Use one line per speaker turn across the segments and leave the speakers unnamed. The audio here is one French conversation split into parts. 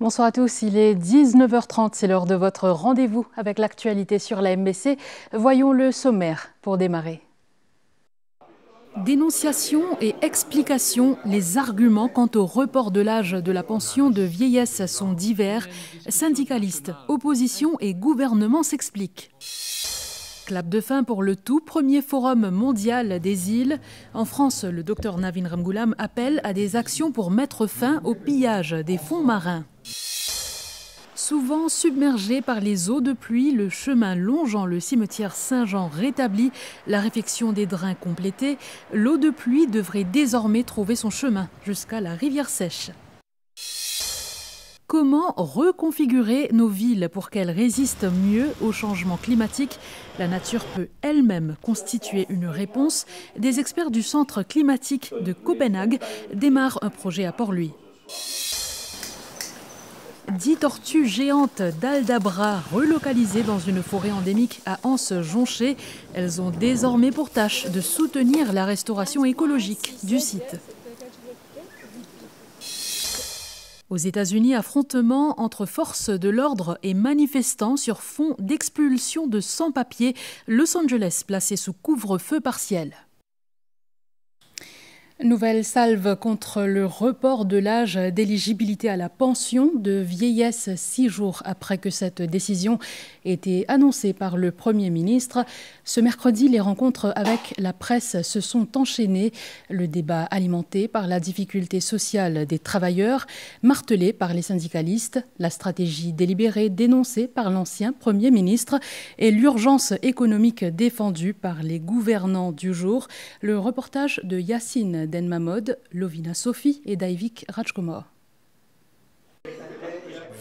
Bonsoir à tous, il est 19h30, c'est l'heure de votre rendez-vous avec l'actualité sur la MBC. Voyons le sommaire pour démarrer. Dénonciation et explication, les arguments quant au report de l'âge de la pension de vieillesse sont divers. Syndicalistes, opposition et gouvernement s'expliquent. Clap de fin pour le tout premier forum mondial des îles. En France, le docteur Navin Ramgoolam appelle à des actions pour mettre fin au pillage des fonds marins. Souvent submergé par les eaux de pluie, le chemin longeant le cimetière Saint-Jean rétabli, la réfection des drains complétée, l'eau de pluie devrait désormais trouver son chemin jusqu'à la rivière sèche. Comment reconfigurer nos villes pour qu'elles résistent mieux au changement climatique? La nature peut elle-même constituer une réponse. Des experts du Centre climatique de Copenhague démarrent un projet à Port-Louis. 10 tortues géantes d'Aldabra relocalisées dans une forêt endémique à Anse-Jonchée. Elles ont désormais pour tâche de soutenir la restauration écologique du site. Aux États-Unis, affrontement entre forces de l'ordre et manifestants sur fond d'expulsion de sans-papiers. Los Angeles placé sous couvre-feu partiel. Nouvelle salve contre le report de l'âge d'éligibilité à la pension de vieillesse 6 jours après que cette décision ait été annoncée par le Premier ministre. Ce mercredi, les rencontres avec la presse se sont enchaînées. Le débat alimenté par la difficulté sociale des travailleurs, martelé par les syndicalistes, la stratégie délibérée dénoncée par l'ancien Premier ministre et l'urgence économique défendue par les gouvernants du jour. Le reportage de Yacine Denmamod, Lovina Sophie et Daivik Rajkumar.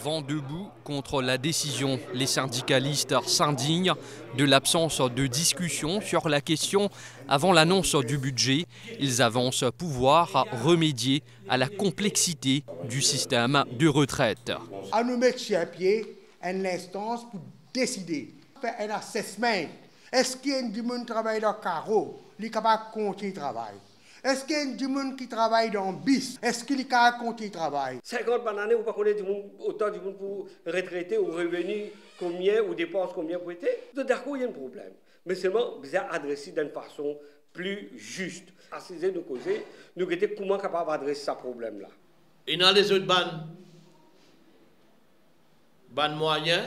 Vent debout contre la décision. Les syndicalistes s'indignent de l'absence de discussion sur la question avant l'annonce du budget. Ils avancent pouvoir remédier à la complexité du système de retraite.
À nous mettre sur pied une instance pour décider, faire un assessment. Est-ce qu'il y a du monde qui travaille dans le carreau, qui est capable de continuer le travail? Est-ce qu'il y a du monde qui travaille dans le bis? Est-ce qu'il est capable de continuer le travail?
50 bananes, vous ne connaissez pas autant de monde pour retraiter ou revenu combien ou dépenses combien pour être. D'accord, il y a un problème. Mais seulement, vous avez adressé d'une façon plus juste. Assiser nos causer, nous sommes comment capables d'adresser ce problème-là.
Et dans les autres ban moyens,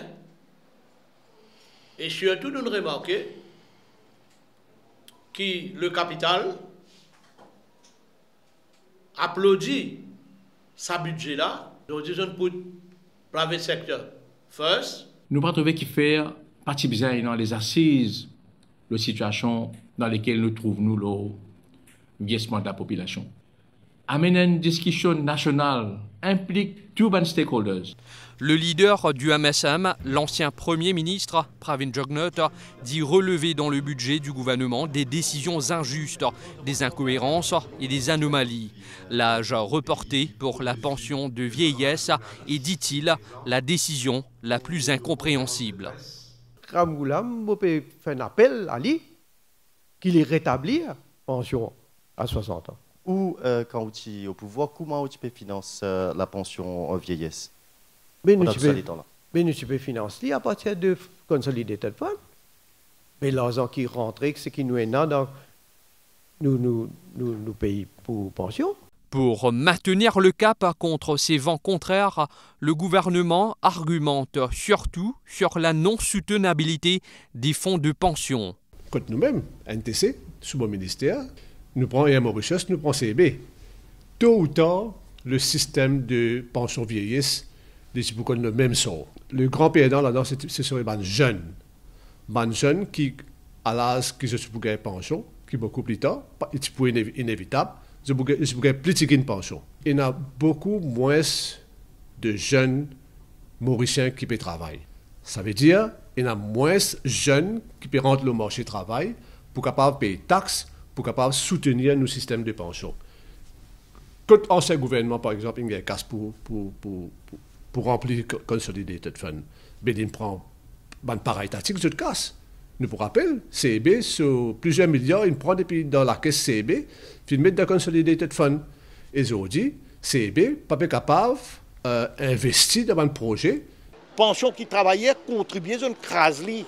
et surtout nous remarquons que le capital applaudit sa budget là, nous disons pour le private sector first.
Nous pas trouver qu'il fait partie bizarre dans les assises, la situation dans laquelle nous trouvons le vieillissement de la population. Amener une discussion nationale implique tous les stakeholders.
Le leader du MSM, l'ancien Premier ministre Pravin Jugnauth, dit relever dans le budget du gouvernement des décisions injustes, des incohérences et des anomalies. L'âge reporté pour la pension de vieillesse est, dit-il, la décision la plus incompréhensible.
Ramgoolam peut faire un appel à lui qu'il est rétabli la pension à 60 ans.
Ou quand tu es au pouvoir, comment tu peux financer la pension vieillesse?
Mais nous peux financer à partir de Consolidated Fund. Mais l'argent qui rentre, c'est qui nous est dans nous payons pour pension.
Pour maintenir le cap contre ces vents contraires, le gouvernement argumente surtout sur la non-soutenabilité des fonds de pension.
Quand nous-mêmes, NTC, sous mon ministère, nous prenons et Mauritius, nous prenons CEB. Tôt ou tard, le système de pension vieillesse, pour qu'on le même sort. Le grand perdant là-dedans, ce serait les jeunes. Les jeunes qui, à l'âge qui se pour gagner pension, qui beaucoup plus tard, c'est pour inévitable, c'est pour gagner plus de pension. Il y a beaucoup moins de jeunes Mauriciens qui peuvent travailler. Ça veut dire qu'il y a moins de jeunes qui peuvent rentrer au marché du travail pour capable payer taxes, pour capable soutenir nos systèmes de pension. Quand l'ancien gouvernement, par exemple, il y a un casse pour remplir le Consolidated Fund, mais il prend un pareil tactique de casse. Nous vous rappelons, CEB, sur plusieurs milliards, il prend depuis dans la caisse CEB, il met dans le Consolidated Fund. Et aujourd'hui, CEB n'est pas capable investi dans un projet.
Pension qui travaillait, contribuait, une crasli.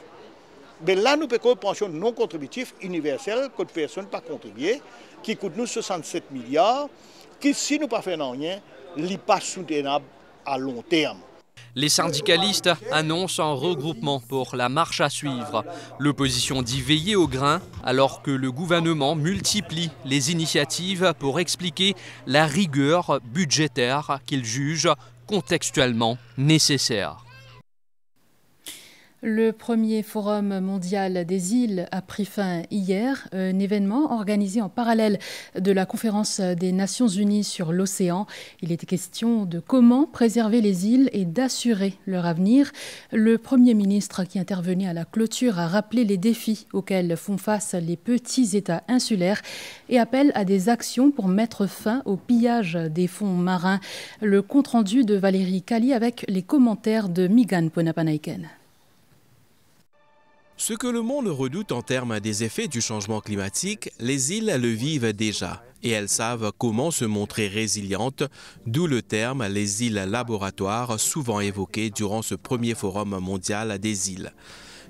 Mais là, nous payons une pension non contributive universelle, que personne n'a contribué, qui coûte nous 67 milliards, qui, si nous ne faisons rien, n'est pas soutenable à long terme.
Les syndicalistes annoncent un regroupement pour la marche à suivre. L'opposition dit veiller au grain alors que le gouvernement multiplie les initiatives pour expliquer la rigueur budgétaire qu'il juge contextuellement nécessaire.
Le premier forum mondial des îles a pris fin hier, un événement organisé en parallèle de la conférence des Nations Unies sur l'océan. Il était question de comment préserver les îles et d'assurer leur avenir. Le Premier ministre qui intervenait à la clôture a rappelé les défis auxquels font face les petits États insulaires et appelle à des actions pour mettre fin au pillage des fonds marins. Le compte-rendu de Valérie Kali avec les commentaires de Migan Ponapanaiken.
Ce que le monde redoute en termes des effets du changement climatique, les îles le vivent déjà et elles savent comment se montrer résilientes, d'où le terme les îles laboratoires souvent évoqué durant ce premier forum mondial des îles.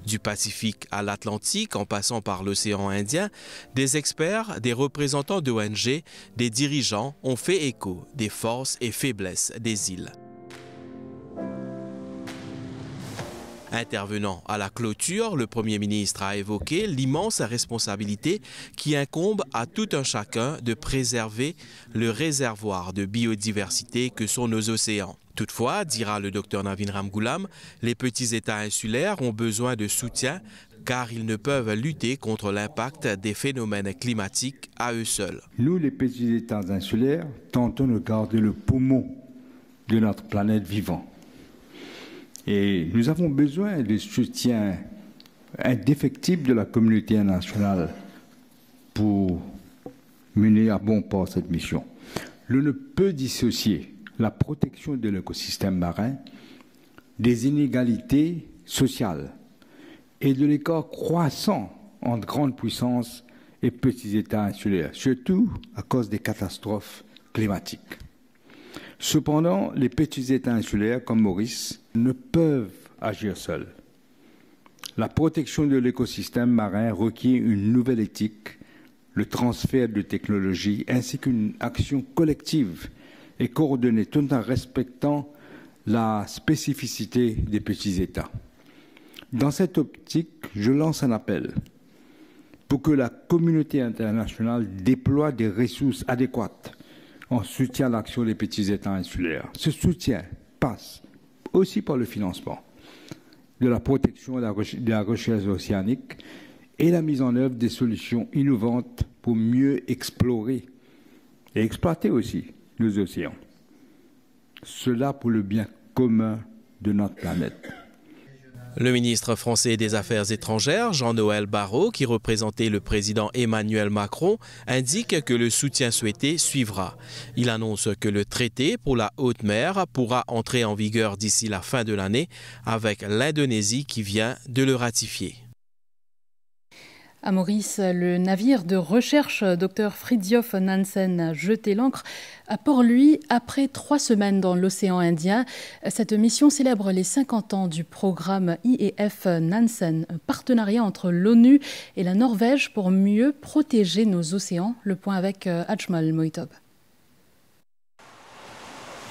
Du Pacifique à l'Atlantique, en passant par l'océan Indien, des experts, des représentants d'ONG, des dirigeants ont fait écho des forces et faiblesses des îles. Intervenant à la clôture, le Premier ministre a évoqué l'immense responsabilité qui incombe à tout un chacun de préserver le réservoir de biodiversité que sont nos océans. Toutefois, dira le Dr Navin Ramgoolam, les petits États insulaires ont besoin de soutien car ils ne peuvent lutter contre l'impact des phénomènes climatiques à eux seuls.
Nous, les petits États insulaires, tentons de garder le poumon de notre planète vivant. Et nous avons besoin du soutien indéfectible de la communauté internationale pour mener à bon port cette mission. L'on ne peut dissocier la protection de l'écosystème marin des inégalités sociales et de l'écart croissant entre grandes puissances et petits États insulaires, surtout à cause des catastrophes climatiques. Cependant, les petits États insulaires comme Maurice ne peuvent agir seuls. La protection de l'écosystème marin requiert une nouvelle éthique, le transfert de technologies ainsi qu'une action collective et coordonnée tout en respectant la spécificité des petits États. Dans cette optique, je lance un appel pour que la communauté internationale déploie des ressources adéquates en soutien à l'action des petits États insulaires. Ce soutien passe aussi par le financement de la protection de la recherche océanique et la mise en œuvre des solutions innovantes pour mieux explorer et exploiter aussi nos océans. Cela pour le bien commun de notre planète.
Le ministre français des Affaires étrangères, Jean-Noël Barrot, qui représentait le président Emmanuel Macron, indique que le soutien souhaité suivra. Il annonce que le traité pour la haute mer pourra entrer en vigueur d'ici la fin de l'année, avec l'Indonésie qui vient de le ratifier.
À Maurice, le navire de recherche Dr Fridtjof Nansen a jeté l'ancre à Port-Louis après 3 semaines dans l'océan Indien. Cette mission célèbre les 50 ans du programme IEF Nansen, un partenariat entre l'ONU et la Norvège pour mieux protéger nos océans. Le point avec Ajmal Moitob.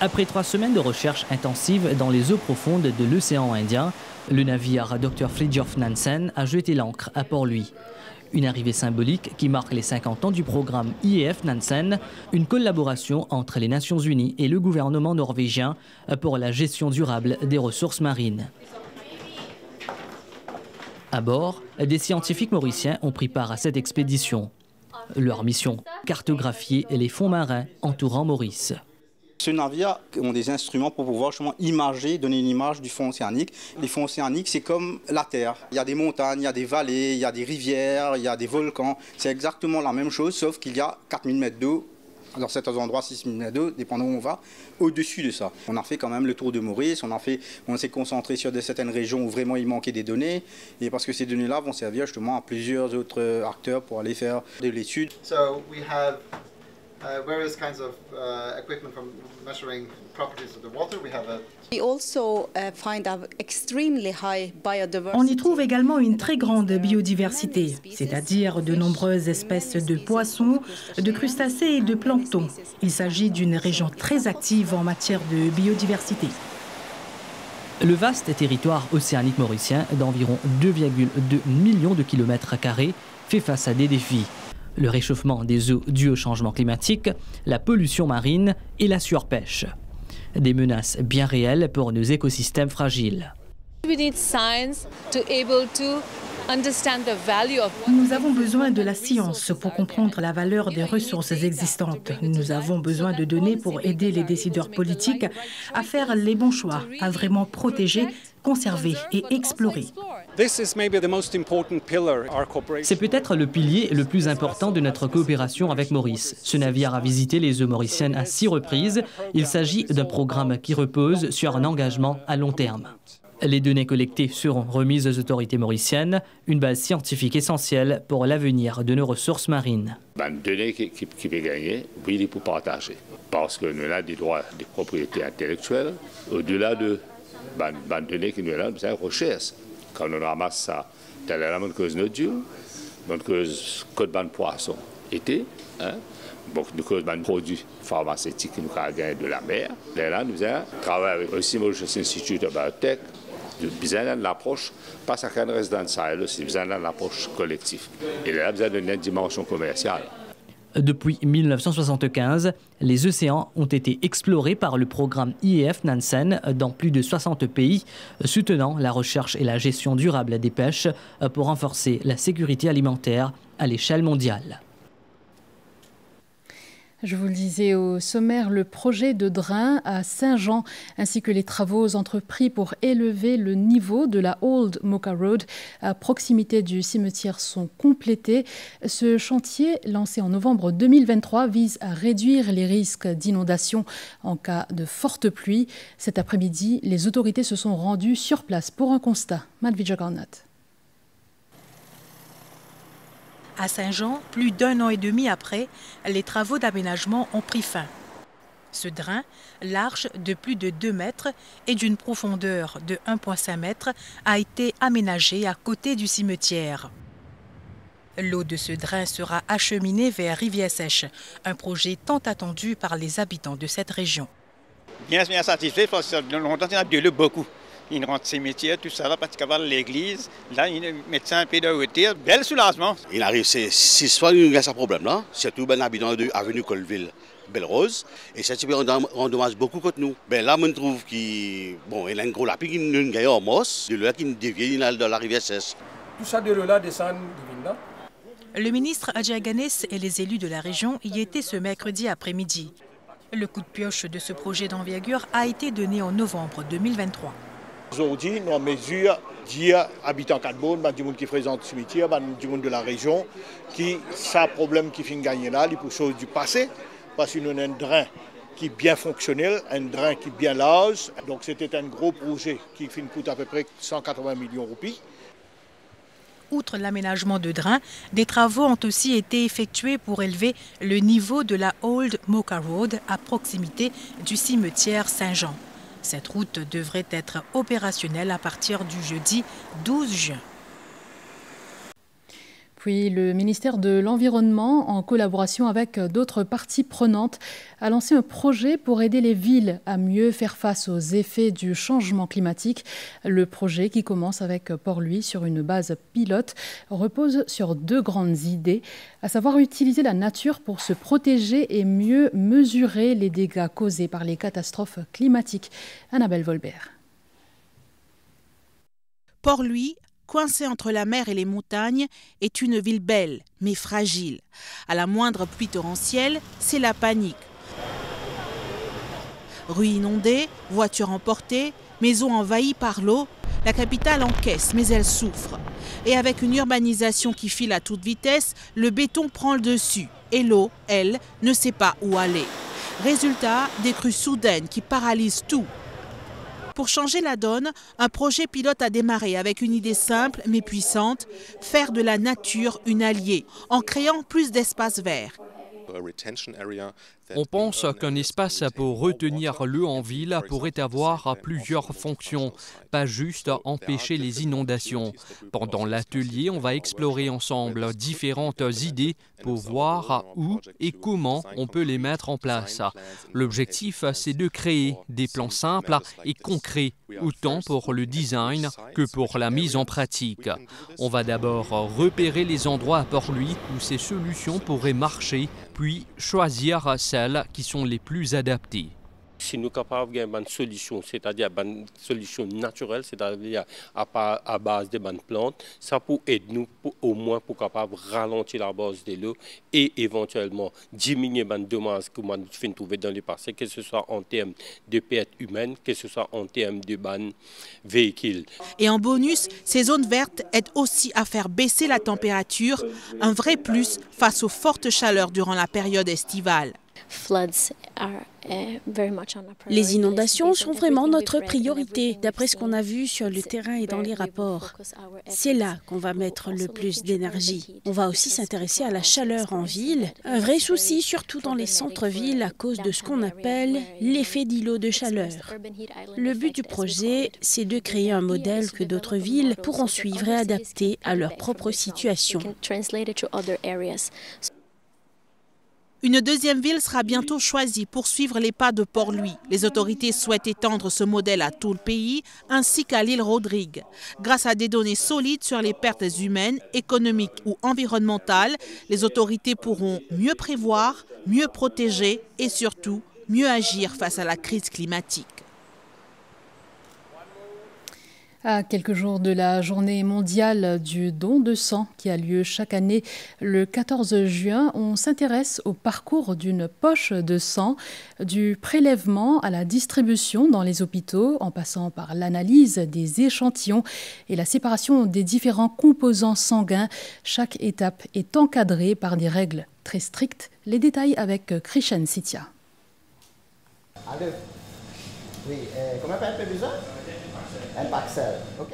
Après 3 semaines de recherche intensive dans les eaux profondes de l'océan Indien, le navire Dr Fridtjof Nansen a jeté l'ancre à Port-Louis. Une arrivée symbolique qui marque les 50 ans du programme IEF Nansen, une collaboration entre les Nations Unies et le gouvernement norvégien pour la gestion durable des ressources marines. À bord, des scientifiques mauriciens ont pris part à cette expédition. Leur mission, cartographier les fonds marins entourant Maurice.
Ce navire ont des instruments pour pouvoir justement imager, donner une image du fond océanique. Les fonds océaniques, c'est comme la Terre. Il y a des montagnes, il y a des vallées, il y a des rivières, il y a des volcans. C'est exactement la même chose, sauf qu'il y a 4000 mètres d'eau, dans certains endroits 6000 mètres d'eau, dépendant où on va, au-dessus de ça. On a fait quand même le tour de Maurice, on s'est concentré sur certaines régions où vraiment il manquait des données, et parce que ces données-là vont servir justement à plusieurs autres acteurs pour aller faire de l'étude.
various kinds of equipment from measuring properties of the water. We have
On y trouve également une très grande biodiversité, c'est-à-dire de nombreuses espèces de poissons, de crustacés et de plancton. Il s'agit d'une région très active en matière de biodiversité.
Le vaste territoire océanique mauricien d'environ 2,2 millions de kilomètres carrés fait face à des défis. Le réchauffement des eaux dû au changement climatique, la pollution marine et la surpêche. Des menaces bien réelles pour nos écosystèmes fragiles.
Nous avons besoin de la science pour comprendre la valeur des ressources existantes. Nous avons besoin de données pour aider les décideurs politiques à faire les bons choix, à vraiment protéger, conserver et explorer.
C'est peut-être le pilier le plus important de notre coopération avec Maurice. Ce navire a visité les eaux mauriciennes à 6 reprises. Il s'agit d'un programme qui repose sur un engagement à long terme. Les données collectées seront remises aux autorités mauriciennes, une base scientifique essentielle pour l'avenir de nos ressources marines.
Les données qui peuvent gagner, oui, il faut partager. Parce que nous avons des droits de propriété intellectuelle, au-delà de les données qui nous avons des recherches. Quand on ramasse ça, c'est la même cause de Dieu, donc cause de poisson été, donc nous cause de produits pharmaceutiques qui nous gagnent de la mer. Là, nous avons travaillé avec aussi Mauritius Institute of Biotech. Besoin de l'approche, pas à qu'un résident de Sahel, c'est besoin de l'approche collective. Et là, besoin d'une dimension commerciale.
Depuis 1975, les océans ont été explorés par le programme IEF Nansen dans plus de 60 pays, soutenant la recherche et la gestion durable des pêches pour renforcer la sécurité alimentaire à l'échelle mondiale.
Je vous le disais au sommaire, le projet de drain à Saint-Jean ainsi que les travaux entrepris pour élever le niveau de la Old Moka Road à proximité du cimetière sont complétés. Ce chantier, lancé en novembre 2023, vise à réduire les risques d'inondation en cas de forte pluie. Cet après-midi, les autorités se sont rendues sur place pour un constat. Madhvija Garnat.
À Saint-Jean, plus d'1 an et demi après, les travaux d'aménagement ont pris fin. Ce drain, large de plus de 2 mètres et d'une profondeur de 1,5 mètre, a été aménagé à côté du cimetière. L'eau de ce drain sera acheminée vers Rivière-Sèche, un projet tant attendu par les habitants de cette région.
Bien satisfait parce que longtemps, on a brûlé beaucoup. Il rentre cimetière, tout ça, là, pratiquement l'église. Là, il met ça un peu de hauteur. Bel soulagement.
Il arrive 6 fois qu'il y a ce problème-là. Surtout ben habitant de l'avenue Colville, Belle-Rose. Et ça, on endommage beaucoup contre nous. Ben là, on trouve qu'il y a un gros lapin qui nous gagne en mosse. De là, qui dévie dans la rivière Sèche.
Tout ça de là descend là.
Le ministre Adja Ganès et les élus de la région y étaient ce mercredi après-midi. Le coup de pioche de ce projet d'envergure a été donné en novembre 2023.
Aujourd'hui, nous mesurons 10 habitants de Cadbonne, du monde qui présente le cimetière, du monde de la région, qui a un problème qui finit gagner là, pour chose du passé, parce que nous avons un drain qui est bien fonctionnel, un drain qui est bien large. Donc c'était un gros projet qui coûte à peu près 180 millions de roupies.
Outre l'aménagement de drains, des travaux ont aussi été effectués pour élever le niveau de la Old Moka Road à proximité du cimetière Saint-Jean. Cette route devrait être opérationnelle à partir du jeudi 12 juin.
Puis le ministère de l'Environnement, en collaboration avec d'autres parties prenantes, a lancé un projet pour aider les villes à mieux faire face aux effets du changement climatique. Le projet, qui commence avec Port-Louis sur une base pilote, repose sur 2 grandes idées, à savoir utiliser la nature pour se protéger et mieux mesurer les dégâts causés par les catastrophes climatiques. Annabelle Volbert.
Port-Louis, coincé entre la mer et les montagnes, est une ville belle, mais fragile. À la moindre pluie torrentielle, c'est la panique. Rues inondées, voitures emportées, maisons envahies par l'eau, la capitale encaisse, mais elle souffre. Et avec une urbanisation qui file à toute vitesse, le béton prend le dessus. Et l'eau, elle, ne sait pas où aller. Résultat, des crues soudaines qui paralysent tout. Pour changer la donne, un projet pilote a démarré avec une idée simple mais puissante, faire de la nature une alliée, en créant plus d'espaces verts.
On pense qu'un espace pour retenir l'eau en ville pourrait avoir plusieurs fonctions, pas juste empêcher les inondations. Pendant l'atelier, on va explorer ensemble différentes idées pour voir où et comment on peut les mettre en place. L'objectif, c'est de créer des plans simples et concrets, autant pour le design que pour la mise en pratique. On va d'abord repérer les endroits à Port-Louis où ces solutions pourraient marcher, puis choisir celles qui sont les plus adaptées.
Si nous sommes capables d'avoir une solution, c'est-à-dire une solution naturelle, c'est-à-dire à base de bonnes plantes, ça peut aider nous au moins pour capable ralentir la base de l'eau et éventuellement diminuer les dommages que nous finissons trouver dans le passé, que ce soit en termes de pertes humaines, que ce soit en termes de véhicules.
Et en bonus, ces zones vertes aident aussi à faire baisser la température, un vrai plus face aux fortes chaleurs durant la période estivale.
Les inondations sont vraiment notre priorité, d'après ce qu'on a vu sur le terrain et dans les rapports. C'est là qu'on va mettre le plus d'énergie. On va aussi s'intéresser à la chaleur en ville, un vrai souci surtout dans les centres-villes à cause de ce qu'on appelle l'effet d'îlot de chaleur. Le but du projet, c'est de créer un modèle que d'autres villes pourront suivre et adapter à leur propre situation.
Une deuxième ville sera bientôt choisie pour suivre les pas de Port-Louis. Les autorités souhaitent étendre ce modèle à tout le pays, ainsi qu'à l'île Rodrigue. Grâce à des données solides sur les pertes humaines, économiques ou environnementales, les autorités pourront mieux prévoir, mieux protéger et surtout mieux agir face à la crise climatique.
À quelques jours de la journée mondiale du don de sang qui a lieu chaque année le 14 juin, on s'intéresse au parcours d'une poche de sang, du prélèvement à la distribution dans les hôpitaux, en passant par l'analyse des échantillons et la séparation des différents composants sanguins. Chaque étape est encadrée par des règles très strictes. Les détails avec Krishan Sitia.
Allô? Oui, comment appelle le besoin?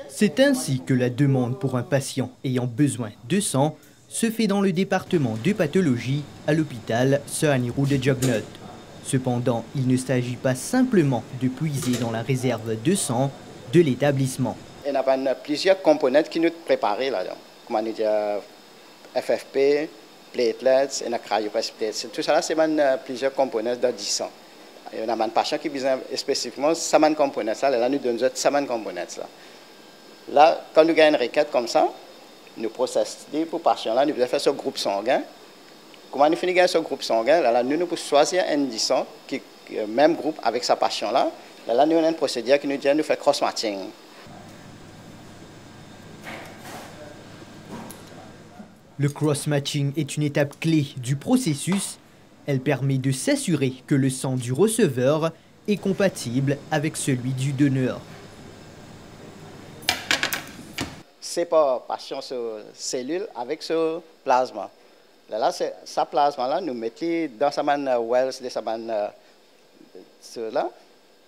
C'est ainsi que la demande pour un patient ayant besoin de sang se fait dans le département de pathologie à l'hôpital Sir Anirudh de Jugnauth. Cependant, il ne s'agit pas simplement de puiser dans la réserve de sang de l'établissement.
Il y a plusieurs composantes qui nous préparent là-dedans. Comme on dit, FFP, platelets et cryoprecipitation. Tout ça, c'est plusieurs composantes de 10 sang. Il y a un patient qui a besoin spécifiquement de ces composantes. Là, nous donnons ces composantes. Là, quand nous gagnons une requête comme ça, nous procédons pour le patient. Là, nous devons faire ce groupe sanguin. Comment nous finissons ce groupe sanguin? Là, nous pouvons choisir un 10 sang qui est le même groupe avec ce patient-là. Là, nous avons un procédure qui nous dit de faire cross-matching.
Le cross-matching est une étape clé du processus. Elle permet de s'assurer que le sang du receveur est compatible avec celui du donneur.
C'est pas patient sur cellule avec ce plasma. Là, ce plasma-là, nous mettons dans sa main wells de sa main là,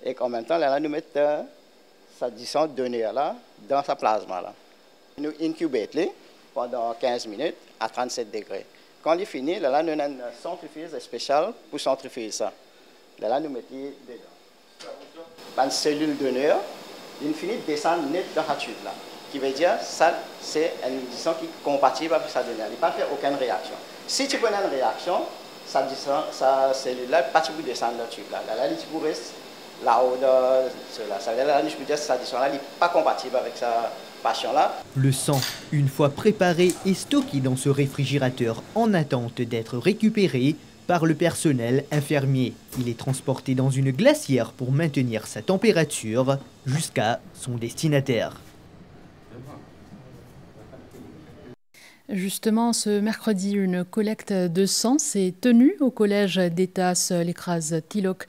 et en même temps, là, nous mettons sa disant donneur-là dans sa plasma-là. Nous incubons pendant 15 minutes à 37 degrés. Quand il est fini, là, nous avons un centrifuge spécial pour centrifuger ça. Là, nous mettons dedans. Une cellule donneur, il finit de descendre net dans la tube là. Qui veut dire ça, c'est une disant qui est compatible avec sa donneur. Il ne va pas faire aucune réaction. Si tu prends une réaction, sa cellule-là, pas tu peux descendre dans la tube là. Là, tu peux rester là-haut de cela. Ça veut dire là, je peux dire que sa disant-là n'est pas compatible avec sa patient-là.
Le sang, une fois préparé, est stocké dans ce réfrigérateur en attente d'être récupéré par le personnel infirmier. Il est transporté dans une glacière pour maintenir sa température jusqu'à son destinataire.
Justement, ce mercredi, une collecte de sang s'est tenue au collège d'Étas Lekraz Tilok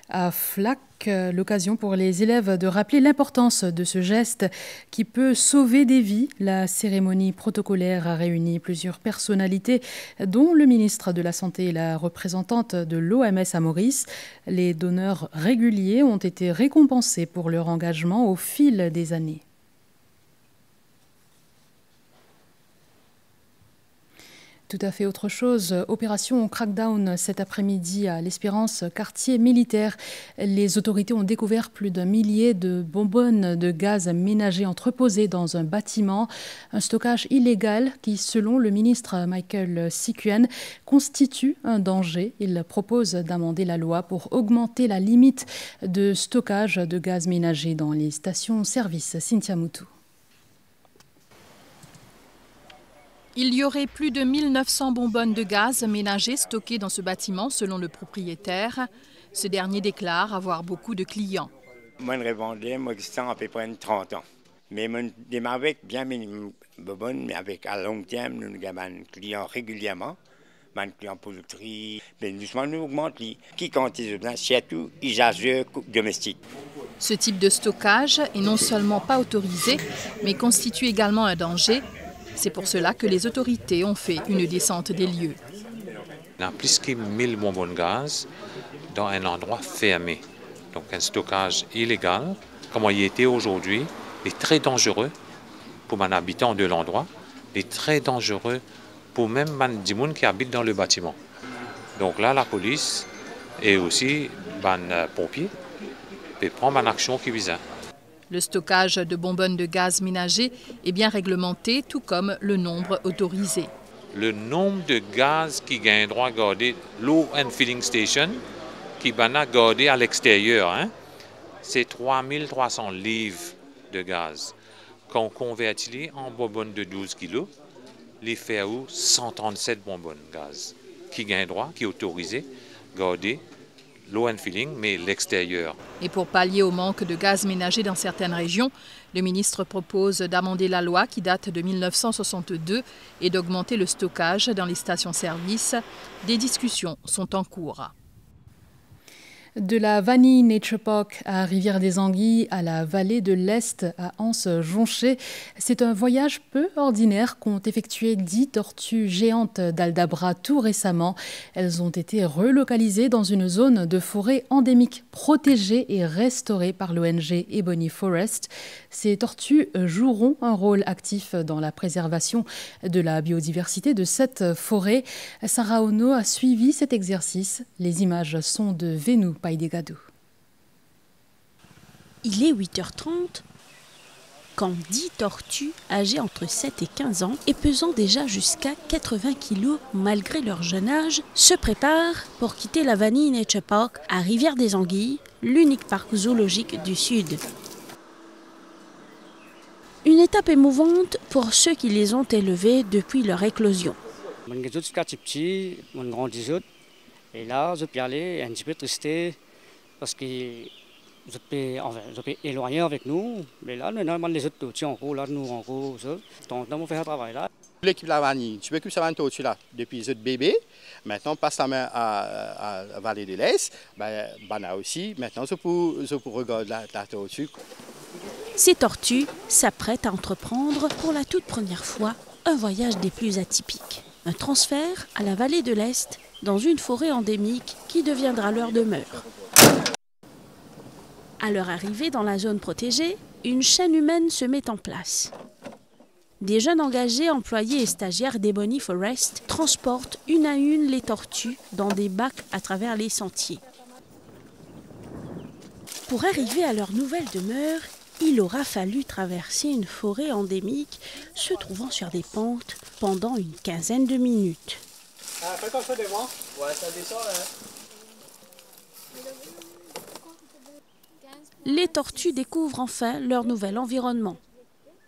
à Flac. L'occasion pour les élèves de rappeler l'importance de ce geste qui peut sauver des vies. La cérémonie protocolaire a réuni plusieurs personnalités, dont le ministre de la Santé et la représentante de l'OMS à Maurice. Les donneurs réguliers ont été récompensés pour leur engagement au fil des années. Tout à fait autre chose. Opération crackdown cet après-midi à l'Espérance, quartier militaire. Les autorités ont découvert plus d'un millier de bonbonnes de gaz ménager entreposées dans un bâtiment. Un stockage illégal qui, selon le ministre Michael Sikuen, constitue un danger. Il propose d'amender la loi pour augmenter la limite de stockage de gaz ménager dans les stations-service. Cynthia Moutou.
Il y aurait plus de 1900 bonbonnes de gaz ménager stockées dans ce bâtiment, selon le propriétaire. Ce dernier déclare avoir beaucoup de clients.
Moi, je revendais, moi, qui à peu près 30 ans. Mais je démarre avec bien mes bonbonnes, mais avec à long terme, nous avons des clients régulièrement. Des clients poultry, bien doucement, nous augmentons. Qui, quand ils ont surtout, ils assurent domestiques.
Ce type de stockage est non seulement pas autorisé, mais constitue également un danger. C'est pour cela que les autorités ont fait une descente des lieux.
Il y a plus que 1000 bonbons de gaz dans un endroit fermé. Donc un stockage illégal, comme il était aujourd'hui, est très dangereux pour les habitants de l'endroit, est très dangereux pour même les gens qui habitent dans le bâtiment. Donc là, la police et aussi les pompiers peuvent prendre une action qui vise.
Le stockage de bonbonnes de gaz ménager est bien réglementé, tout comme le nombre autorisé.
Le nombre de gaz qui gagne droit à garder l'eau and filling station, qui va garder à l'extérieur, c'est 3300 livres de gaz. Quand on convertit en bonbonnes de 12 kg, les fait 137 bonbonnes de gaz qui gagne droit, qui est autorisé, garder l'eau and filling, mais l'extérieur.
Et pour pallier au manque de gaz ménager dans certaines régions, le ministre propose d'amender la loi qui date de 1962 et d'augmenter le stockage dans les stations-service. Des discussions sont en cours.
De la Vanille Nature Park à Rivière-des-Anguilles à la vallée de l'Est à Anse-Jonché, c'est un voyage peu ordinaire qu'ont effectué 10 tortues géantes d'Aldabra tout récemment. Elles ont été relocalisées dans une zone de forêt endémique protégée et restaurée par l'ONG Ebony Forest. Ces tortues joueront un rôle actif dans la préservation de la biodiversité de cette forêt. Sarah Ono a suivi cet exercice. Les images sont de Vénou Païdégadou.
Il est 8h30 quand 10 tortues âgées entre 7 et 15 ans et pesant déjà jusqu'à 80 kg malgré leur jeune âge se préparent pour quitter la Vanille Nature Park à Rivière-des-Anguilles, l'unique parc zoologique du Sud. Une étape émouvante pour ceux qui les ont élevées depuis leur éclosion.
Et là, je peux aller un petit peu triste parce que je peux éloigner avec nous. Mais là, normalement, les autres tortues en gros, là, nous en gros, donc on fait un travail là.
L'équipe de la vanille, tu peux que ça va tortue là depuis les autres bébés. Maintenant, passe la main à Vallée de l'Est. Ben aussi, maintenant, c'est pour regarder la tortue.
Ces tortues s'apprêtent à entreprendre pour la toute première fois un voyage des plus atypiques. Un transfert à la Vallée de l'Est dans une forêt endémique qui deviendra leur demeure. À leur arrivée dans la zone protégée, une chaîne humaine se met en place. Des jeunes engagés, employés et stagiaires d'Ebony Forest transportent une à une les tortues dans des bacs à travers les sentiers. Pour arriver à leur nouvelle demeure, il aura fallu traverser une forêt endémique se trouvant sur des pentes pendant une quinzaine de minutes.
Fais attention de moi. Ouais, ça descend là.
Les tortues découvrent enfin leur nouvel environnement.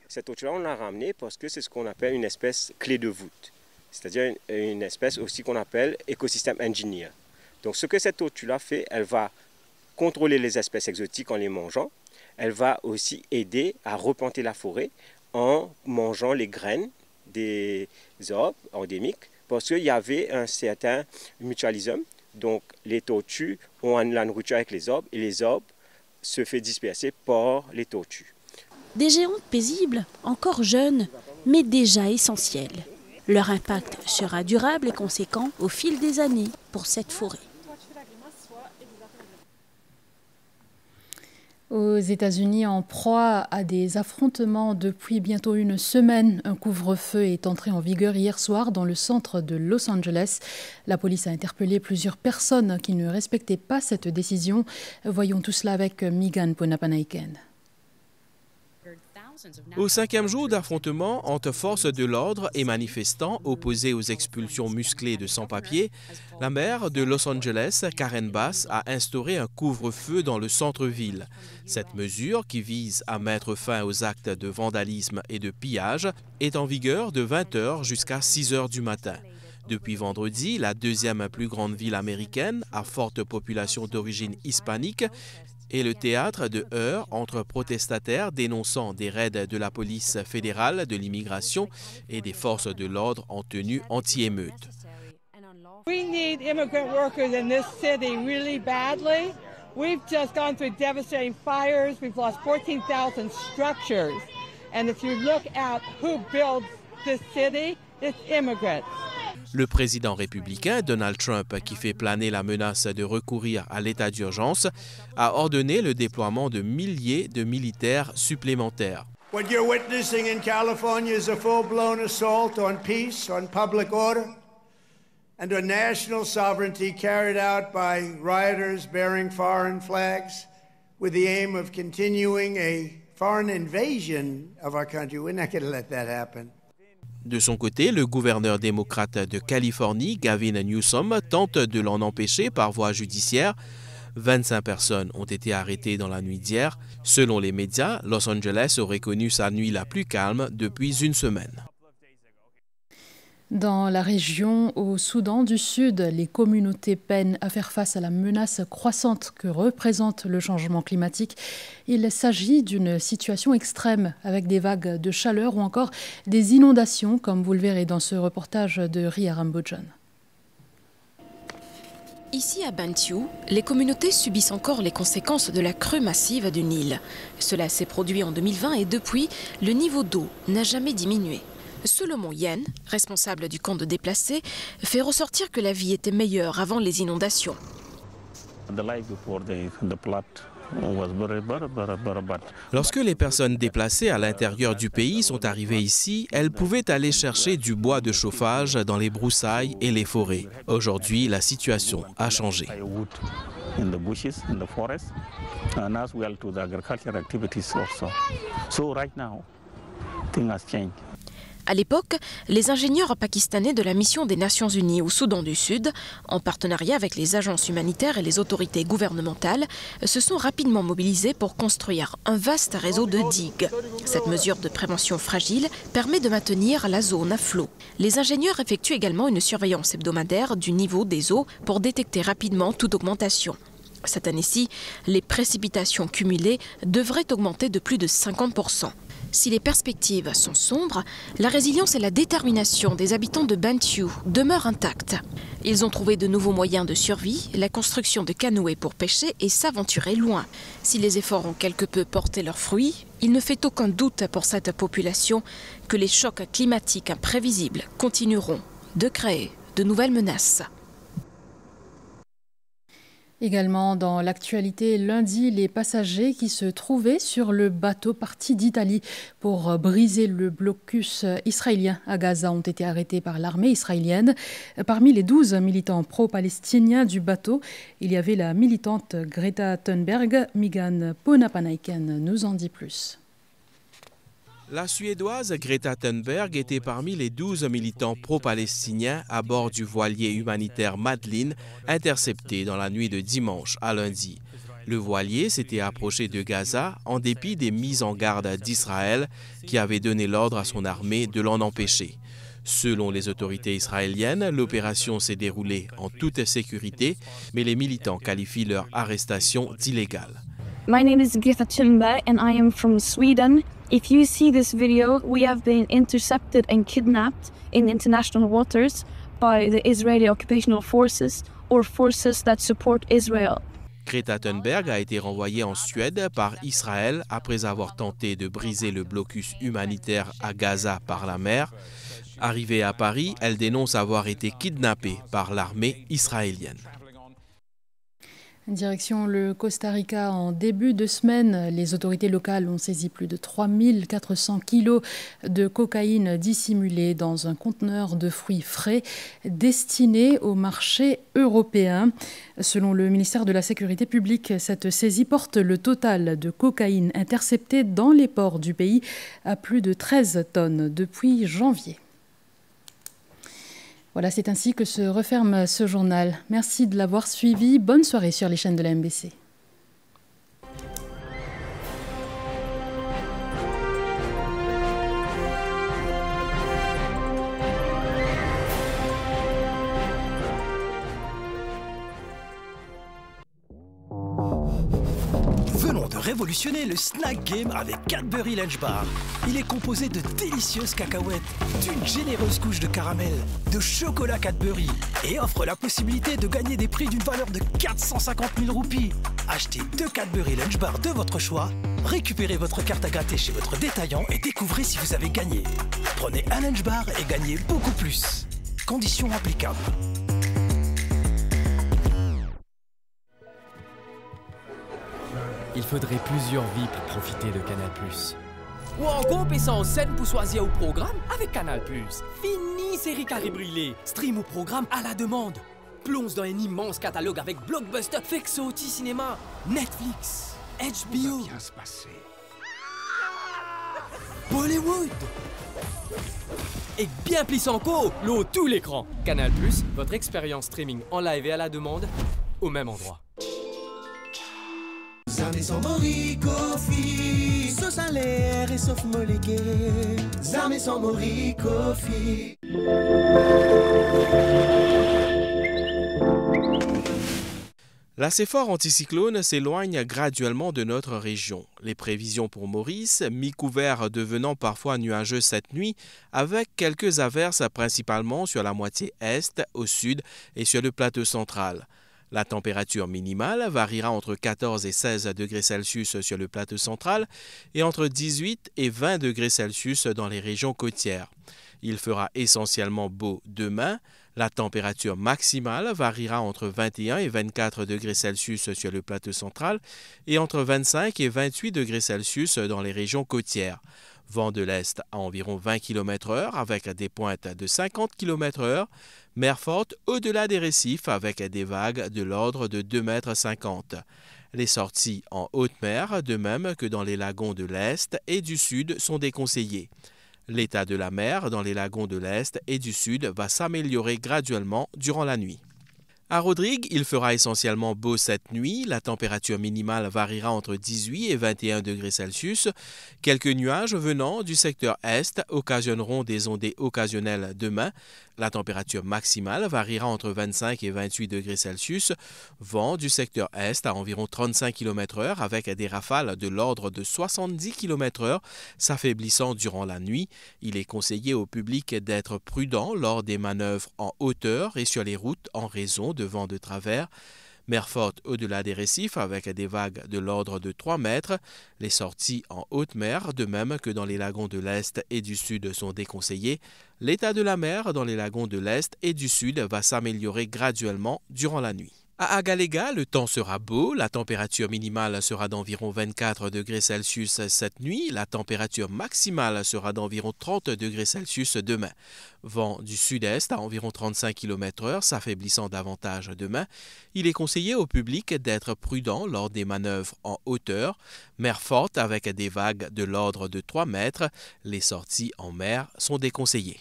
Cette tortue-là, on l'a ramenée parce que c'est ce qu'on appelle une espèce clé de voûte. C'est-à-dire une espèce aussi qu'on appelle écosystème engineer. Donc ce que cette tortue-là fait, elle va contrôler les espèces exotiques en les mangeant. Elle va aussi aider à replanter la forêt en mangeant les graines des arbres endémiques parce qu'il y avait un certain mutualisme. Donc les tortues ont la nourriture avec les arbres et les arbres se font disperser par les tortues.
Des géantes paisibles, encore jeunes, mais déjà essentielles. Leur impact sera durable et conséquent au fil des années pour cette forêt.
Aux États-Unis, en proie à des affrontements depuis bientôt une semaine, un couvre-feu est entré en vigueur hier soir dans le centre de Los Angeles. La police a interpellé plusieurs personnes qui ne respectaient pas cette décision. Voyons tout cela avec Megan Ponapanaiken.
Au 5e jour d'affrontement entre forces de l'ordre et manifestants opposés aux expulsions musclées de sans-papiers, la maire de Los Angeles, Karen Bass, a instauré un couvre-feu dans le centre-ville. Cette mesure, qui vise à mettre fin aux actes de vandalisme et de pillage, est en vigueur de 20h jusqu'à 6h du matin. Depuis vendredi, la deuxième plus grande ville américaine, à forte population d'origine hispanique, et le théâtre de heurts entre protestataires dénonçant des raids de la police fédérale de l'immigration et des forces de l'ordre en tenue anti-émeute.
We need immigrant workers in this city really badly. We've just gone through devastating fires. We've lost 14,000 structures. And if you look at who builds this city, it's immigrants.
Le président républicain Donald Trump, qui fait planer la menace de recourir à l'état d'urgence, a ordonné le déploiement de milliers de militaires supplémentaires.
What you're witnessing in California is a full-blown assault on peace, on public order, and on national sovereignty carried out by rioters bearing foreign flags with the aim of continuing a foreign invasion of our country. We're not going to let that happen.
De son côté, le gouverneur démocrate de Californie, Gavin Newsom, tente de l'en empêcher par voie judiciaire. 25 personnes ont été arrêtées dans la nuit d'hier. Selon les médias, Los Angeles aurait connu sa nuit la plus calme depuis une semaine.
Dans la région, au Soudan du Sud, les communautés peinent à faire face à la menace croissante que représente le changement climatique. Il s'agit d'une situation extrême avec des vagues de chaleur ou encore des inondations, comme vous le verrez dans ce reportage de Ria Rambojan.
Ici à Bantiu, les communautés subissent encore les conséquences de la crue massive du Nil. Cela s'est produit en 2020 et depuis, le niveau d'eau n'a jamais diminué. Solomon Yen, responsable du camp de déplacés, fait ressortir que la vie était meilleure avant les inondations.
Lorsque les personnes déplacées à l'intérieur du pays sont arrivées ici, elles pouvaient aller chercher du bois de chauffage dans les broussailles et les forêts. Aujourd'hui, la situation a changé.
À l'époque, les ingénieurs pakistanais de la mission des Nations Unies au Soudan du Sud, en partenariat avec les agences humanitaires et les autorités gouvernementales, se sont rapidement mobilisés pour construire un vaste réseau de digues. Cette mesure de prévention fragile permet de maintenir la zone à flot. Les ingénieurs effectuent également une surveillance hebdomadaire du niveau des eaux pour détecter rapidement toute augmentation. Cette année-ci, les précipitations cumulées devraient augmenter de plus de 50%. Si les perspectives sont sombres, la résilience et la détermination des habitants de Bantiu demeurent intactes. Ils ont trouvé de nouveaux moyens de survie, la construction de canoës pour pêcher et s'aventurer loin. Si les efforts ont quelque peu porté leurs fruits, il ne fait aucun doute pour cette population que les chocs climatiques imprévisibles continueront de créer de nouvelles menaces.
Également dans l'actualité, lundi, les passagers qui se trouvaient sur le bateau parti d'Italie pour briser le blocus israélien à Gaza ont été arrêtés par l'armée israélienne. Parmi les 12 militants pro-palestiniens du bateau, il y avait la militante Greta Thunberg. Megan Ponapanaiken nous en dit plus.
La Suédoise Greta Thunberg était parmi les 12 militants pro-palestiniens à bord du voilier humanitaire Madeleine, intercepté dans la nuit de dimanche à lundi. Le voilier s'était approché de Gaza en dépit des mises en garde d'Israël qui avait donné l'ordre à son armée de l'en empêcher. Selon les autorités israéliennes, l'opération s'est déroulée en toute sécurité, mais les militants qualifient leur arrestation d'illégale.
My name is Greta Thunberg and I am from Sweden. If you see this video, we have been intercepted and kidnapped in international waters by the Israeli occupational forces or forces that support Israel.
Greta Thunberg a été renvoyée en Suède par Israël après avoir tenté de briser le blocus humanitaire à Gaza par la mer. Arrivée à Paris, elle dénonce avoir été kidnappée par l'armée israélienne.
Direction le Costa Rica en début de semaine. Les autorités locales ont saisi plus de 3400 kilos de cocaïne dissimulée dans un conteneur de fruits frais destiné au marché européen. Selon le ministère de la Sécurité publique, cette saisie porte le total de cocaïne interceptée dans les ports du pays à plus de 13 tonnes depuis janvier. Voilà, c'est ainsi que se referme ce journal. Merci de l'avoir suivi. Bonne soirée sur les chaînes de la MBC.
Venons de révolutionner le snack game avec Cadbury Lunch Bar. Il est composé de délicieuses cacahuètes, d'une généreuse couche de caramel, de chocolat Cadbury et offre la possibilité de gagner des prix d'une valeur de 450 000 roupies. Achetez 2 Cadbury Lunch Bar de votre choix, récupérez votre carte à gratter chez votre détaillant et découvrez si vous avez gagné. Prenez un Lunch Bar et gagnez beaucoup plus. Conditions applicables.
Il faudrait plusieurs vies pour profiter de Canal+. Ou encore passer en scène pour choisir au programme avec Canal+. Fini série carré brûlée. Stream au programme à la demande. Plonge dans un immense catalogue avec Blockbuster, Fexoti Cinéma, Netflix, HBO.
Bien se passer.
Bollywood. Et bien plus encore, l'eau tout l'écran. Canal+, votre expérience streaming en live et à la demande au même endroit.
Zame son morikofi, sauce à l'air et sauf molégué. Zame son morikofi.
La CFOR anticyclone s'éloigne graduellement de notre région. Les prévisions pour Maurice, mi-couvert devenant parfois nuageux cette nuit, avec quelques averses principalement sur la moitié est, au sud et sur le plateau central. La température minimale variera entre 14 et 16 degrés Celsius sur le plateau central et entre 18 et 20 degrés Celsius dans les régions côtières. Il fera essentiellement beau demain. La température maximale variera entre 21 et 24 degrés Celsius sur le plateau central et entre 25 et 28 degrés Celsius dans les régions côtières. Vent de l'Est à environ 20 km/h avec des pointes de 50 km/h. Mer forte au-delà des récifs avec des vagues de l'ordre de 2,50 m. Les sorties en haute mer, de même que dans les lagons de l'Est et du Sud, sont déconseillées. L'état de la mer dans les lagons de l'Est et du Sud va s'améliorer graduellement durant la nuit. À Rodrigue, il fera essentiellement beau cette nuit. La température minimale variera entre 18 et 21 degrés Celsius. Quelques nuages venant du secteur Est occasionneront des ondées occasionnelles demain. La température maximale variera entre 25 et 28 degrés Celsius. Vent du secteur Est à environ 35 km/h avec des rafales de l'ordre de 70 km/h s'affaiblissant durant la nuit. Il est conseillé au public d'être prudent lors des manœuvres en hauteur et sur les routes en raison de vent de travers. Mer forte au-delà des récifs avec des vagues de l'ordre de 3 mètres. Les sorties en haute mer, de même que dans les lagons de l'Est et du Sud, sont déconseillées. L'état de la mer dans les lagons de l'Est et du Sud va s'améliorer graduellement durant la nuit. À Agalega, le temps sera beau. La température minimale sera d'environ 24 degrés Celsius cette nuit. La température maximale sera d'environ 30 degrés Celsius demain. Vent du sud-est à environ 35 km/h, s'affaiblissant davantage demain. Il est conseillé au public d'être prudent lors des manœuvres en hauteur. Mer forte avec des vagues de l'ordre de 3 mètres. Les sorties en mer sont déconseillées.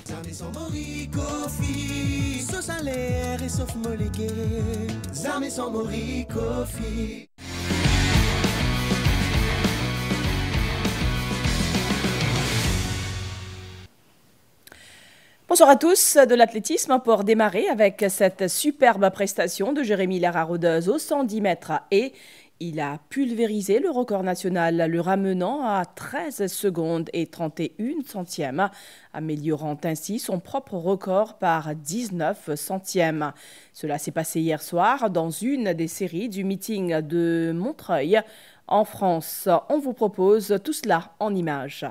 Zame son morikofi, sauce à l'air et sauf molégué. Zame son morikofi.
Bonsoir à tous. De l'athlétisme pour démarrer avec cette superbe prestation de Jérémy Lara-Rodeuse aux 110 mètres et il a pulvérisé le record national, le ramenant à 13 secondes et 31 centièmes, améliorant ainsi son propre record par 19 centièmes. Cela s'est passé hier soir dans une des séries du meeting de Montreuil en France. On vous propose tout cela en images.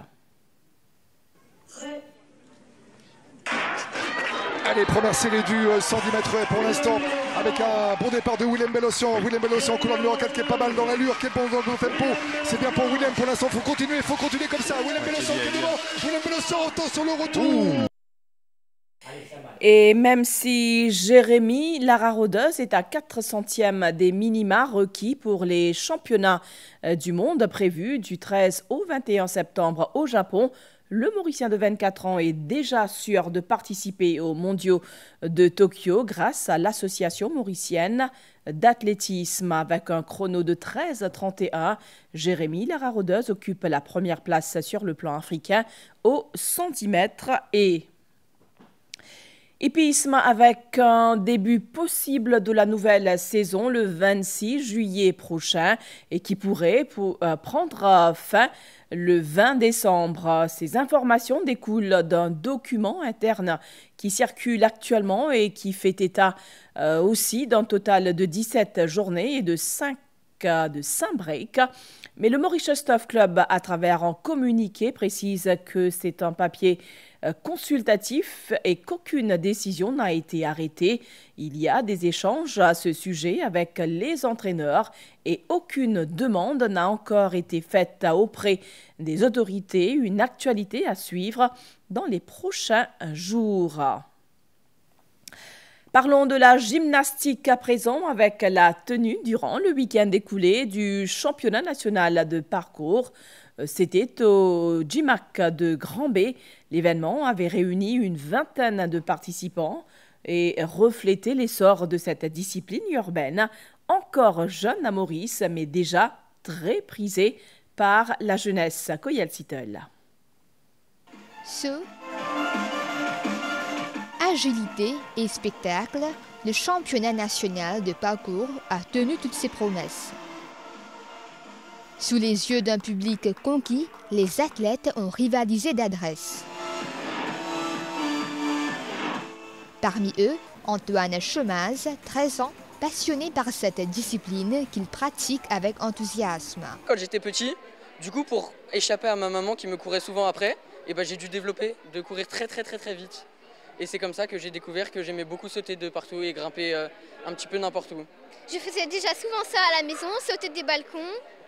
Allez, première série du 110 mètres pour l'instant, avec un bon départ de Willem Bellossian. Willem Bellossian, couleur numéro 4 qui est pas mal dans l'allure, qui est bon dans le tempo. C'est bien pour Willem pour l'instant, il faut continuer comme ça. Willem Bellossian qui est devant, Willem Bellossian attention le retour.
Et même si Jérémy Lara-Rodeuse est à 4 centièmes des minima requis pour les championnats du monde prévus du 13 au 21 septembre au Japon, le Mauricien de 24 ans est déjà sûr de participer aux mondiaux de Tokyo grâce à l'association mauricienne d'athlétisme. Avec un chrono de 13,31, Jérémy Lara-Rodeuse occupe la première place sur le plan africain aux 110 mètres et hippisme avec un début possible de la nouvelle saison le 26 juillet prochain et qui pourrait prendre fin le 20 décembre. Ces informations découlent d'un document interne qui circule actuellement et qui fait état aussi d'un total de 17 journées et de 5 breaks. Mais le Mauritius Turf Club, à travers un communiqué, précise que c'est un papier consultatif et qu'aucune décision n'a été arrêtée. Il y a des échanges à ce sujet avec les entraîneurs et aucune demande n'a encore été faite auprès des autorités. Une actualité à suivre dans les prochains jours. Parlons de la gymnastique à présent avec la tenue durant le week-end écoulé du championnat national de parcours. C'était au GIMAC de Grand-B. L'événement avait réuni une vingtaine de participants et reflétait l'essor de cette discipline urbaine, encore jeune à Maurice, mais déjà très prisée par la jeunesse. Koyel Sittel.
Agilité et spectacle, le championnat national de parcours a tenu toutes ses promesses. Sous les yeux d'un public conquis, les athlètes ont rivalisé d'adresse. Parmi eux, Antoine Chemaz, 13 ans, passionné par cette discipline qu'il pratique avec enthousiasme.
Quand j'étais petit, du coup pour échapper à ma maman qui me courait souvent après, j'ai dû développer de courir très vite. Et c'est comme ça que j'ai découvert que j'aimais beaucoup sauter de partout et grimper un petit peu n'importe où.
Je faisais déjà souvent ça à la maison, sauter des balcons,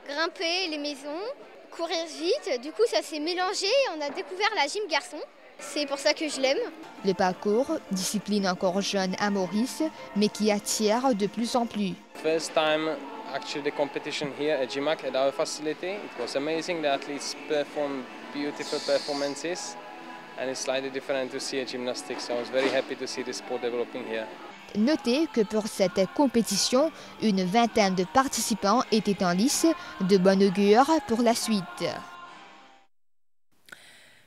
grimper les maisons, courir vite. Du coup, ça s'est mélangé et on a découvert la gym garçon. C'est pour ça que je l'aime.
Le parcours, discipline encore jeune à Maurice, mais qui attire de plus en plus.
First time actually the competition here at GIMAC at our facility. It was amazing. The athletes performed beautiful performances. And it's slightly different to see a gymnastics. So I was very happy to see the sport developing here.
Notez que pour cette compétition, une vingtaine de participants étaient en lice, de bon augure pour la suite.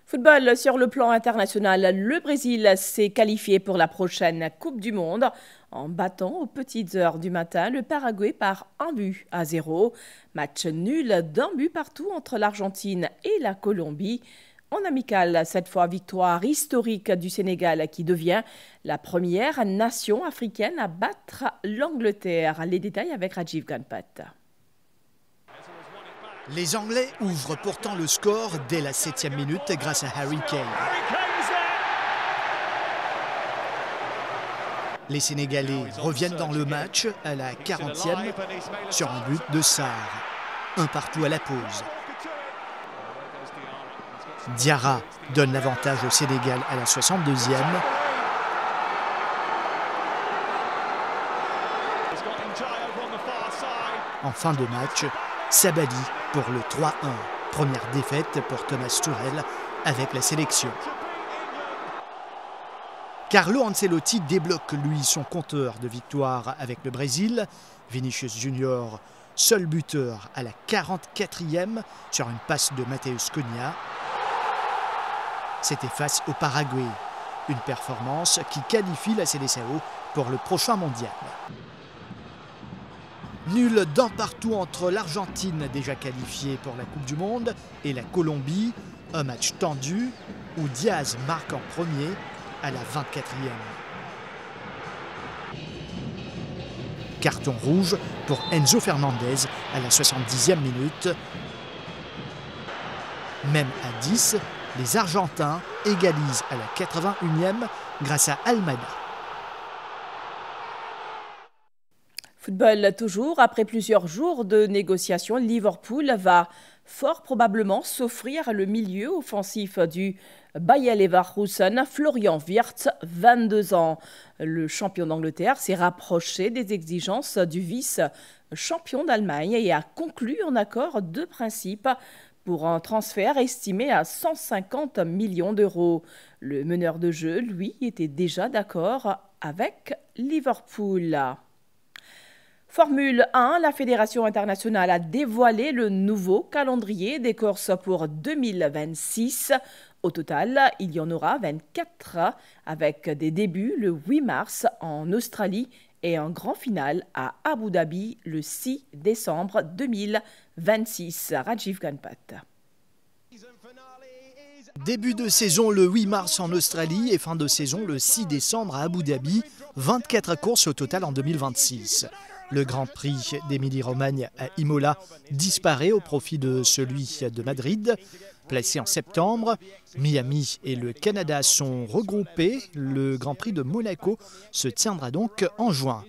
Football sur le plan international, le Brésil s'est qualifié pour la prochaine Coupe du Monde en battant aux petites heures du matin le Paraguay par 1-0. Match nul d'un but partout entre l'Argentine et la Colombie. En amical, cette fois, victoire historique du Sénégal qui devient la première nation africaine à battre l'Angleterre. Les détails avec Rajiv Ganpat.
Les Anglais ouvrent pourtant le score dès la 7e minute grâce à Harry Kane. Les Sénégalais reviennent dans le match à la 40e sur un but de Sarr. 1-1 à la pause. Diarra donne l'avantage au Sénégal à la 62e. En fin de match, Sabali pour le 3-1. Première défaite pour Thomas Tuchel avec la sélection. Carlo Ancelotti débloque lui son compteur de victoire avec le Brésil. Vinicius Junior, seul buteur à la 44e sur une passe de Matheus Cunha. C'était face au Paraguay, une performance qui qualifie la Seleção pour le prochain mondial. Nul d'un partout entre l'Argentine, déjà qualifiée pour la Coupe du Monde, et la Colombie, un match tendu où Diaz marque en premier à la 24e. Carton rouge pour Enzo Fernandez à la 70e minute. Même à 10, Les Argentins égalisent à la 81e grâce à Almada.
Football toujours, après plusieurs jours de négociations, Liverpool va fort probablement s'offrir le milieu offensif du Bayer Leverkusen, Florian Wirtz, 22 ans. Le champion d'Angleterre s'est rapproché des exigences du vice-champion d'Allemagne et a conclu un accord de principe pour un transfert estimé à 150 millions d'euros. Le meneur de jeu, lui, était déjà d'accord avec Liverpool. Formule 1, la Fédération internationale a dévoilé le nouveau calendrier des courses pour 2026. Au total, il y en aura 24 avec des débuts le 8 mars en Australie et un grand final à Abu Dhabi le 6 décembre 2026. Rajiv Ganpat.
Début de saison le 8 mars en Australie et fin de saison le 6 décembre à Abu Dhabi. 24 courses au total en 2026. Le Grand Prix d'Émilie-Romagne à Imola disparaît au profit de celui de Madrid. Placé en septembre, Miami et le Canada sont regroupés. Le Grand Prix de Monaco se tiendra donc en juin.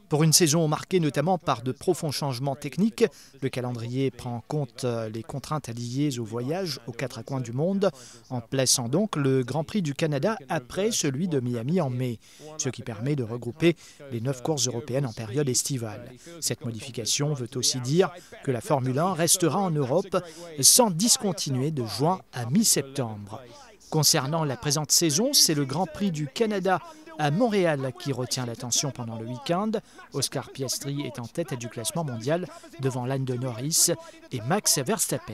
Pour une saison marquée notamment par de profonds changements techniques, le calendrier prend en compte les contraintes liées au voyage aux quatre coins du monde, en plaçant donc le Grand Prix du Canada après celui de Miami en mai, ce qui permet de regrouper les 9 courses européennes en période estivale. Cette modification veut aussi dire que la Formule 1 restera en Europe sans discontinuer de juin à mi-septembre. Concernant la présente saison, c'est le Grand Prix du Canada à Montréal qui retient l'attention pendant le week-end. Oscar Piastri est en tête du classement mondial devant Lando Norris et Max Verstappen.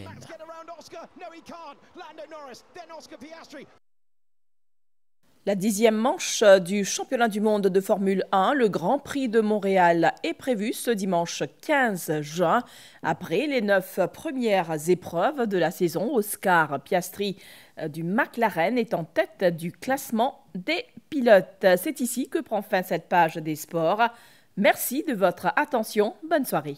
La 10e manche du championnat du monde de Formule 1, le Grand Prix de Montréal, est prévue ce dimanche 15 juin. Après les 9 premières épreuves de la saison, Oscar Piastri du McLaren est en tête du classement des pilotes. C'est ici que prend fin cette page des sports. Merci de votre attention. Bonne soirée.